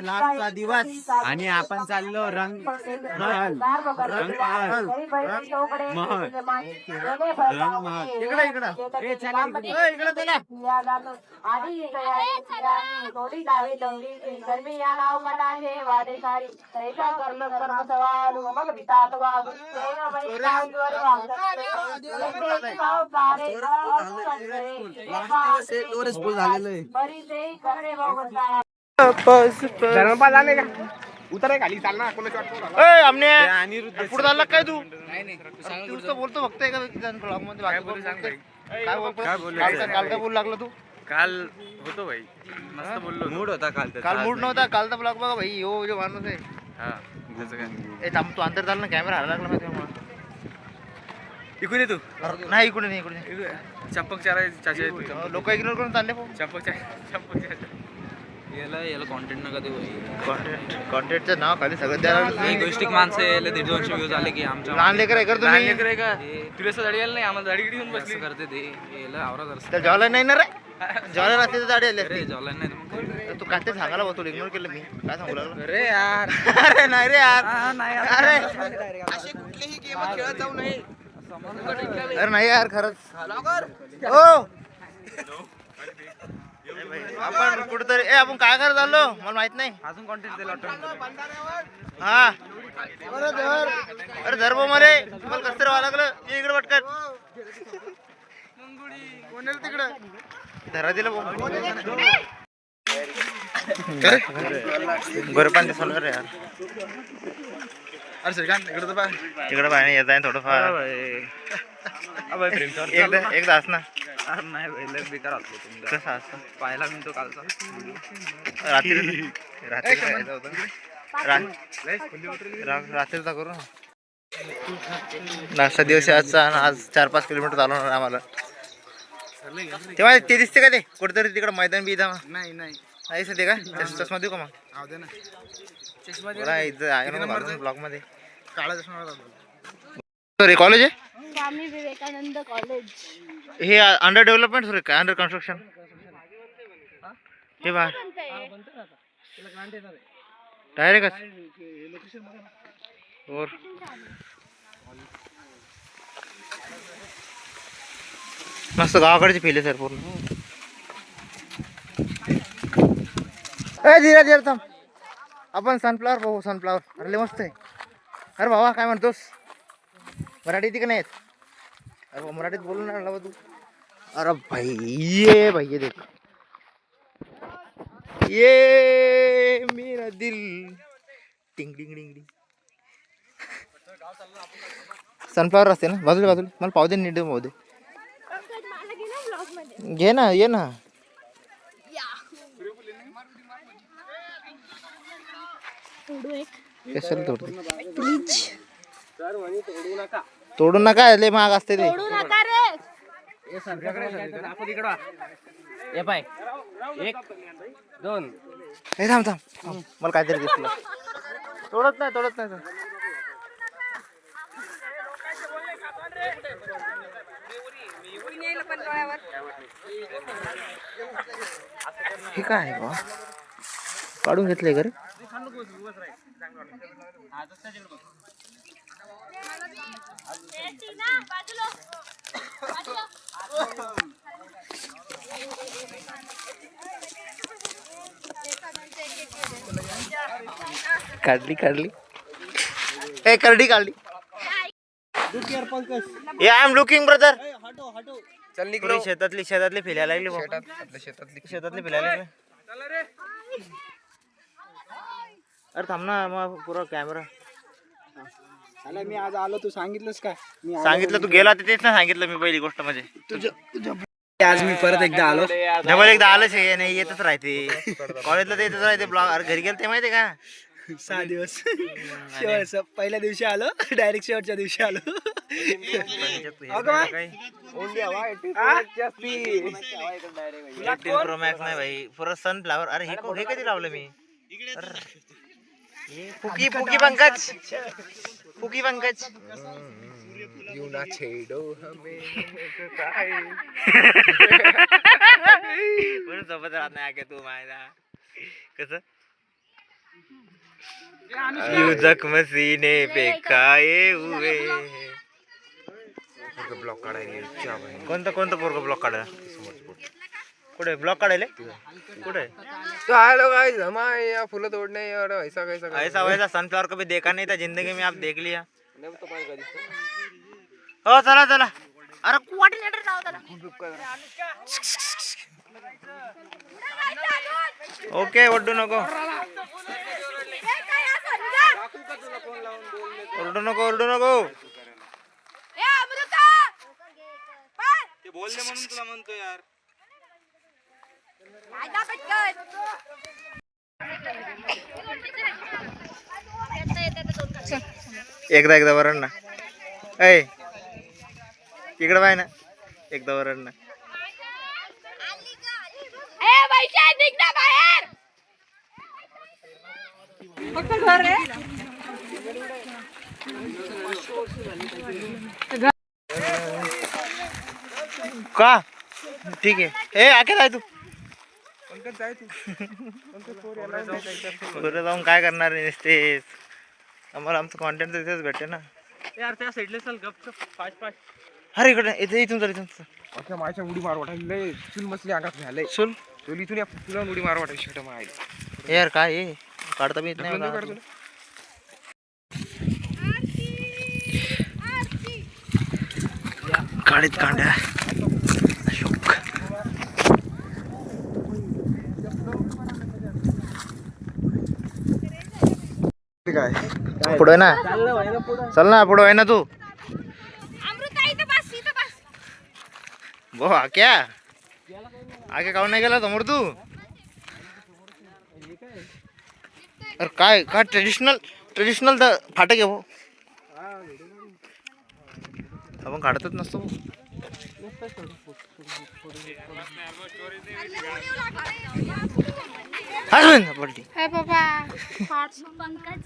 लास्टचा दिवस आणि आपण चाललो रंग महल इकडे उतर खाली चाल ना पुढे चालला काय तू तू बोलतो फक्त एका ब्लॉग मध्ये काल काय बोलू लागला तू काल होतो भाई मस्त बोललो मूड होता काल मूड नव्हता कालचा ब्लॉग बघा भाई हो जो माणूस आहे हा त्याचं काय तू अंतर चाल ना कॅमेरा हरा लागला माहिती मला इकडे तू नाही इकडे नाही इकडे चंपक चारा लोक इग्नोर करून चालले चंपक याला कॉन्टेंट नका देऊ कॉन्टेंटचं नाव खाली सगळं द्यायला एगोइस्टिक माणसं यायला 150 व्ह्यूज आले की आमच्या लहान लेकर आहे कर तुम्ही लेकर आहे का तुला असं दाढी आलं नाही आम्हाला दाढी घेऊन बसली करते ते याला आवरा तर जॉला नाही ना रे जॉला असते तर दाढी आली रे जॉला नाही मग तू काय ते सांगायला बघतो इग्नोर केलं मी काय सांगू लागलो अरे यार अरे नाही रे यार अरे असे कुठलेही गेम खेळत जाऊ नये अरे नाही यार खरंच हो आपण कुठेतरी आपण काय करत आलो मला माहित नाही अजून कॉन्टेंट दिला हा अरे धर्म मरे मला कसं तरी व्हावं लागलं ये इकडे पटकन कोणाला तिकडं धरा दिलं बरं पण दिसलं रे यार अरे श्रीकांत इकडे तर तिकडे पाणी येत आहे थोडंफार एकदा असं ना नाही भाई बेकार असतो तुमचा कसं असतं पाहिला मी तो कालचा रात्री रात्री रात्रीचा करू ना नाश्ता दिवस आजचा आज 4-5 किलोमीटर चालवणार आम्हाला तेव्हा ते दिसते का ते कुठेतरी तिकडं मैदान बी इथं नाही नाही ते का चष्मा देऊ का मग चष्मा ब्लॉक मध्ये काळा चष्मा रे कॉलेज आहे स्वामी विवेकानंद कॉलेज हे अंडर डेव्हलपमेंट सर काय अंडर कन्स्ट्रक्शन हे बाहेर डायरेक्ट और मस्त गावाकडचे फेले सर पूर्ण धीरा धीरा थांब आपण सनफ्लावर पाहू सनफ्लावर अरे मस्त आहे अरे भावा काय म्हणतोस मराठी ती का नाही अरे मराठीत बोलू ना लावा तू अरे भाई ये देख ये मेरा दिल टिंग टिंग टिंग टिंग सनफ्लावर असते ना बाजूला मला पाहू दे नीट पाहू दे घे ना ये ना कशाला तोडू नका लय महाग असते ते थांब मला काहीतरी दिसलं तोडत नाही हे काय आहे बा काढून घेतलंय का रे काढली ए करडी काढली आय एम लुकिंग ब्रदर चल निघलो शेतातली फिरायला लागली शेतातली फिरायला लागली अरे थांब ना मग पुरा कॅमेरा मी आज आलो तू सांगितलंस काय सांगितलं तू गेला तेच ना सांगितलं मी पहिली गोष्ट म्हणजे आज मी परत एकदा आलो डबल एकदा आलंच आहे नाही येतच राहते कॉलेजला तर येतच राहते ब्लॉग घरी गेलं ते माहिती का 6 दिवस शेवटचं पहिल्या दिवशी आलो डायरेक्ट शेवटच्या दिवशी आलो प्रो मॅक्स नाही भाई पुरा सनफ्लावर अरे हे कधी लावलं मी फुकी पंकज छेडो हमें म्हणून सोबत राहत नाही आके तू माझा कसं यू जख्म सीने पे खाए हुए ब्लॉक काढायला कोणतं कोणतं पोरग ब्लॉक काढायला कुठे ब्लॉक काढायला कुठे फुलं तोड़ने और ऐसा कैसा ऐसा वैसा सनफ्लावर कभी देखा नहीं था जिंदगी में आप देख लिया हो चला चला अरे कोऑर्डिनेटर नाव त्याला ओके ओरडू नको ओरडू नको ओरडू नको ते बोलले म्हणून तुला म्हणतो यार एकदा एकदा वरण ना ऐ इकडं पाय ना एकदा वरण ना का ठीक आहे ए आके जाय तू पुढे जाऊन काय करणार आहे नुसतेच आम्हाला आमचं कॉन्टेंट तिथेच भेटते ना यार त्या साईडला चल गपचप फास्ट फास्ट अरे इकडे इथे इथून चल इथून चल. अख्या माझ्या उडी मार वाटायला चूल मसली अंगात झालंय चल चोली इथून या तुला उडी मार वाटायची शर्ट मारायला यार काय आहे काढता बी येत नाही मला. काढीत कांड्या अशोक पुढे ना चल ना पुढे आहे ना तू बो क्या आगे काऊन नाही गेला समोर तू अरे काय काय ट्रेडिशनल ट्रेडिशनल तर फाटक आहे भाऊ आपण काढतच नसतो पलटी हाय बाबा पंकज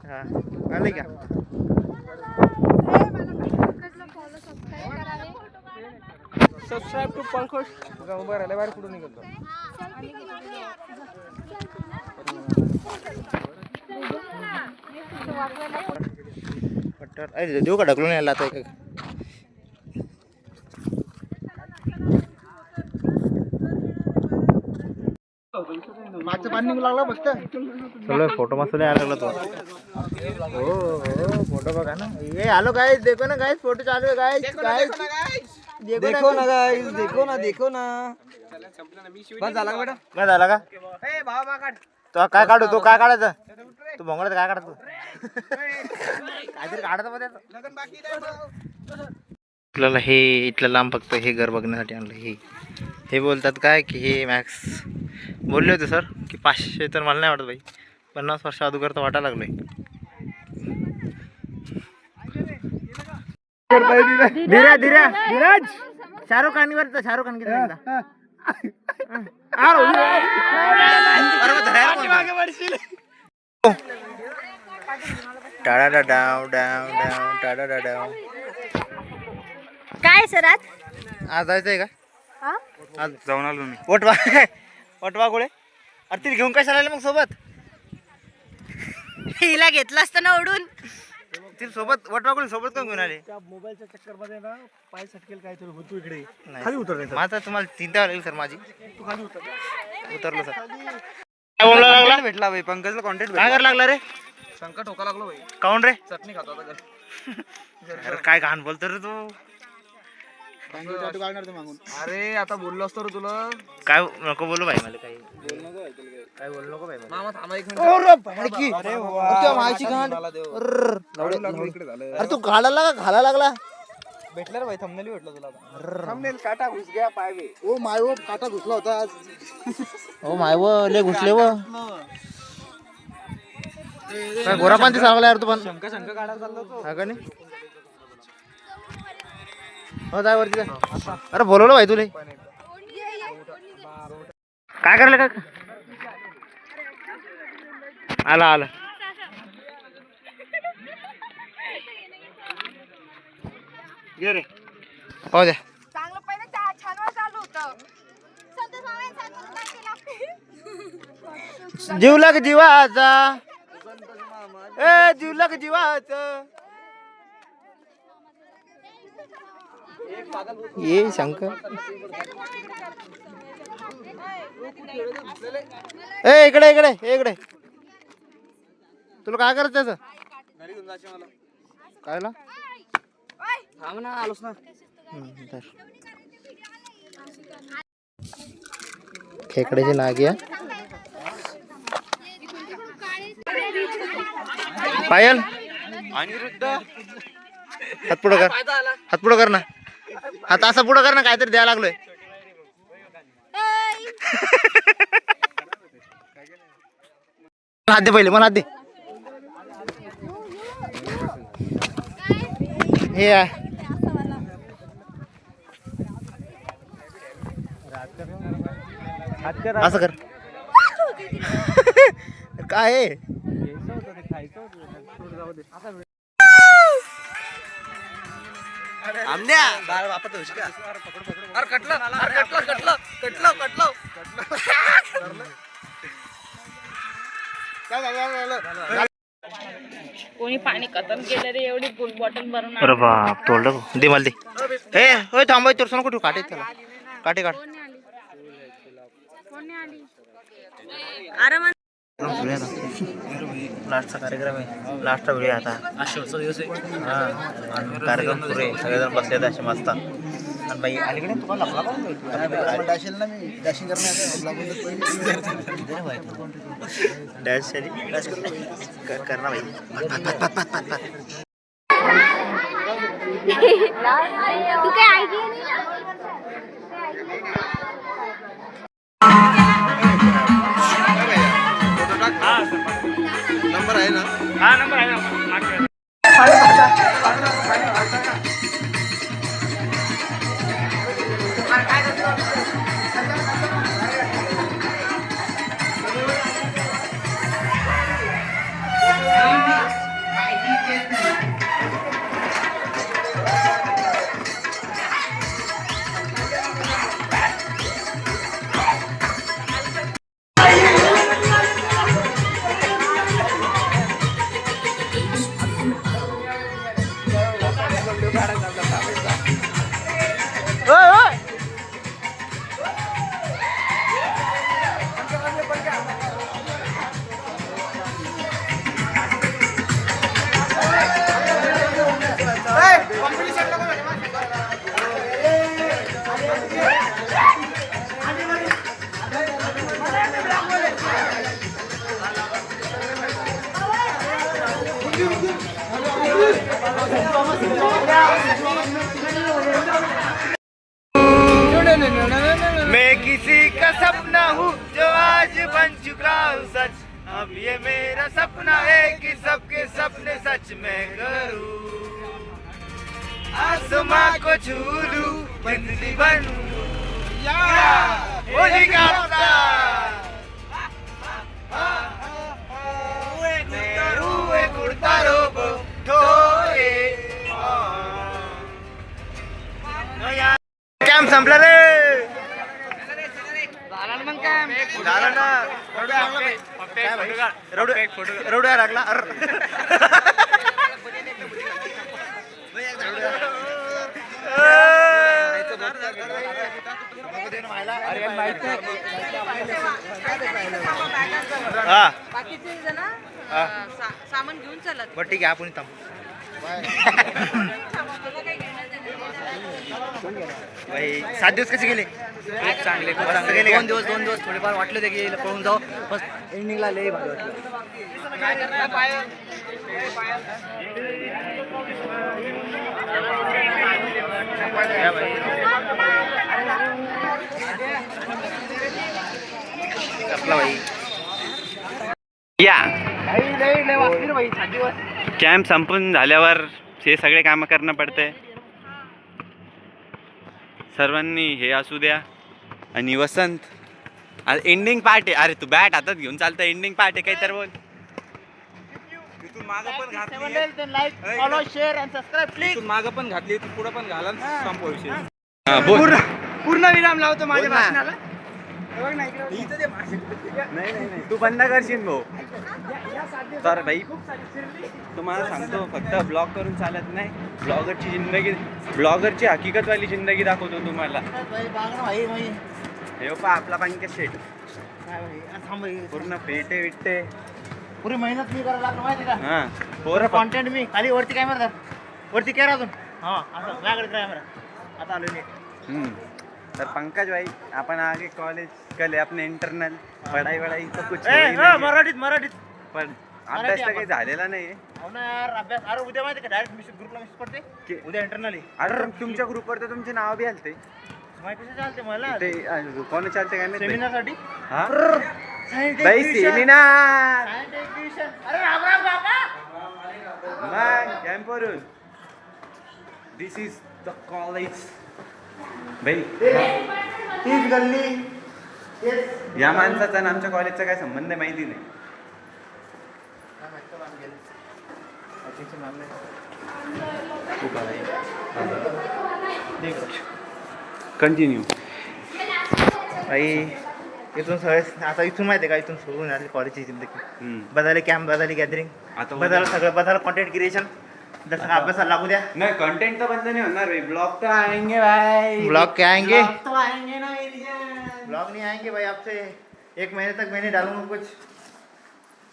हा आले का सबस्क्राईब टू पंकज उभं राहिलं बाहेर कुठून निघतो अरे देऊ का ढकलून यायला आता एक मागचं पाणी निघू लागला फक्त चलो फोटो मस्त यायला लागला तो हो हो फोटो बघा ना ये आलो गाइस देखो ना गाइस फोटो चालू है गाइस गाइस देखो ना गाइस देखो ना बस झाला का बेटा काय झाला का ए भावा काढ तो काय काढू तो काय काढायचं तू भोंगड्यात काय काढतो काहीतरी काढायचं मध्ये लगन बाकी नाही आपल्याला हे इथलं लांब फक्त हे घर बघण्यासाठी आणलं हे बोलतात काय की हे मॅक्स बोलले होते सर की 500 तर मला नाही वाटत भाई 50 वर्ष अगोदर तर वाटायला लागलंय धीरज धीरज धीरज शाहरुख खानवर शाहरुख खान किती टाळा डाव डाव डाव टाळा डाव काय सर आज जायचंय का आज जाऊन आलो मी वटवा वटवा गोळे अरे तिला घेऊन कशाला आले मग सोबत हिला घेतला असतं ना उडून तिला सोबत वटवा गोळे सोबत कोण घेऊन आले त्या मोबाईलच्या चक्कर मध्ये ना पाय सटकेल काय तरी होतो इकडे नाही. खाली उतरले माझा तुम्हाला चिंता लागली सर माझी तू खाली उतर उतरलो सर काय बोलला लागला भेटला भाई पंकजला कॉन्टेंट काय करायला लागला रे शंका ठोका लागलो भाई काऊन रे चटणी खातो आता अरे काय घाण बोलतो रे तू अरे आता बोललो असतो रे तुला काय नको बोलू भाई मला काही काय बोलू नको भाई मला मामा थांबा एक मिनिट इकडे झालं अरे तू घालायला लागला भेटला रे भाई थंबनेल भेटला तुला थांबनेल काटा घुस गया पाय में ओ माय ओ काटा घुसला होता आज हो माय व ले घुसले व काय गोरापांती सांगला यार तू पण शंका काढायला चाललो तो हा का नाही हो जाय वरती जाय अरे बोलवलं भाई तुले काय करले का आला आला ये रे पाहू द्या. चांगलं पहिलं छान चालू होतं. जीवलग जीवाचा ए जीवलग जीवाचा ये शंकर ए इकडे इकडे इकडे तुला काय करायचं त्याचं कायला थांब ना आलोच ना. खेकड्याची नागिया पायल हात पुढं कर हात पुढं कर ना हात असा पुढं कर ना काहीतरी द्यायला लागलोय हात दे पहिले मला हात दे हे आहे. असं कर काय आहे? आमद्या बाळ बापा तो का अरे कटलं अरे कटलं कटलं कटलं कटलं कोणी पाणी खतम केलं रे एवढी फुल बॉटल भरून अरे बाप तोडलं दे मला दे ए होय थांबाय तर सांग कुठे काटे त्याला काटे काढ लास्टचा कार्यक्रम आहे लास्टचा व्हिडिओ आता शेवटचा दिवस आहे हा कार्यक्रम पुरे सगळेजण बसले असे मस्त आणि बाई अलीकडे तुम्हाला डॅशिंग डॅश करणार बाई तू काय ऐकली नंबर आहे ना. हा नंबर आहे ना. मैं किसी का सपना हूँ जो आज बन चुका हूँ सच अब ये मेरा सपना है कि सबके सपने सच मैं करूँ आसमां को छू लूं बिजली बनूं होली का कुर्ता रोबो ठोरे कॅम्प संपला रे झालं ना रवड्या लागला बाकीचे जण सामान घेऊन चलत बरं ठीक आहे आपण थांब भाई 7 दिवस कसे गेले चांगले गेले का? 2 दिवस थोडेफार वाटले होते की पळून जाऊ बस एंडिंगला लय भारी वाटलं. आपला भाई या कॅम्प संपून झाल्यावर हे सगळे कामं करणं पडते सर्वांनी हे असू द्या. आणि वसंत एंडिंग पार्ट आहे. अरे तू बॅट हातात घेऊन चालतं एंडिंग पार्ट आहे काही तर बोल इथून मागं पण घातली like follow share and subscribe please. इथून मागं पण घातली तू पुढं पण घाला संपव विषय. हा, बोल. पूर्ण विराम लावतो माझ्या बोल ना. भाषणाला. हे बघ ना इकडे. इथं ते भाषण. नाही नाही नाही, तू बंद करशील भाऊ. तर भाई तुम्हाला सांगतो फक्त ब्लॉग करून चालत नाही. ब्लॉगरची जिंदगी, ब्लॉगरची हकीकतवाली जिंदगी दाखवतो तुम्हाला. हे पहा आपला पंकज शेठ पूर्ण पेटे विटते. पुरी मेहनत मी करायला लागलो माहिती का. हा पोरं कॉन्टेंट मी खाली वरती कॅमेरा वरती कॅमेरा अजून हा असं माझ्याकडे कॅमेरा आता आलो नीट. तर पंकज भाई अपन आगे कॉलेज कले अपने इंटरनल पढ़ाई वढ़ाई तो कुछ ए, हो ही ए, नहीं है. मराठीत मराठीत पण अभ्यास तर काही झालेला नाही. हो ना यार अभ्यास. अरे उद्या माहिती का डायरेक्ट ग्रुपला मेसेज पडते की- उद्या इंटरनल अरे तुमच्या ग्रुपवर तर तुमचे नाव बी आलते. माहिती कशी चालते मला ते कोण चालते काय माहिती. सेमिनार साठी हा भाई सेमिनार अरे राम राम बाबा. मग कॅम्पवरून दिस इज द कॉलेज भाई. तीच गल्ली तेच या माणसाचा आणि आमच्या कॉलेजचा काय संबंध आहे माहिती नाही. कंटिन्यू. भाई इथून सगळे आता इथून माहिती आहे का इथून सुरू झाली कॉलेजची जिंदगी. बदलले कॅम्प बदलली गॅदरिंग आता बदल सगळं बदल कॉन्टेंट क्रिएशन जसं का अभ्यासाला लागू द्या. नाही कंटेंट तर बंद नाही होणार भाई. ब्लॉग तर आएंगे भाई. ब्लॉग क्या आएंगे Vlog तो आएंगे ना मेरी जान. ब्लॉग नहीं आएंगे भाई आपसे. एक महीने तक मैं नहीं डालूंगा कुछ.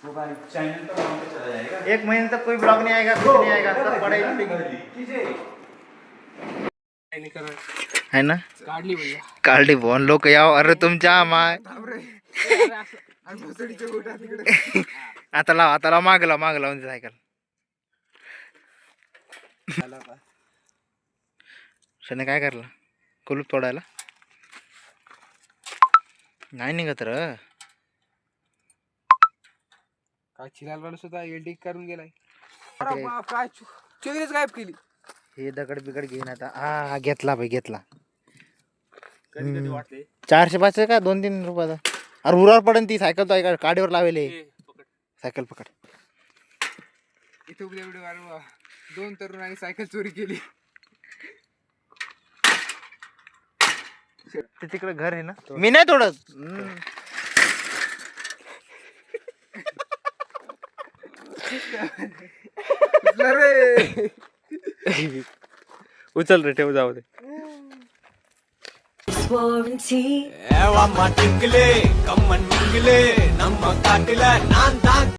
तो भाई चैनल तो वहाँ पे चला जाएगा. एक महीने तक कोई ब्लॉग नहीं आएगा कुछ नहीं आएगा सब पढ़ाई है ना. काढली भैया. काढली बोन लोक याव. अरे तुमच्या माय आता लाव माग लावून सायकल. शने काय करला कुलूप तोडायला नाही निघत र. काय चिलाल सुद्धा एडिट करून गेलाय. अरे बाप काय चोरीच गायब केली. हे दगड बिगड घेऊन आता हा घेतला भाई घेतला. कधी कधी वाटते 400-500 का 2-3 रुपयाचा. अरे उरावर पडन ती सायकल तो काडीवर लावेले. सायकल पकड. इथे उद्या व्हिडिओ 2 तरुणांनी सायकल चोरी केली. ते तिकडे घर आहे ना. मी नाही तोडत. उचल रे ठेव जाऊ दे. warranty.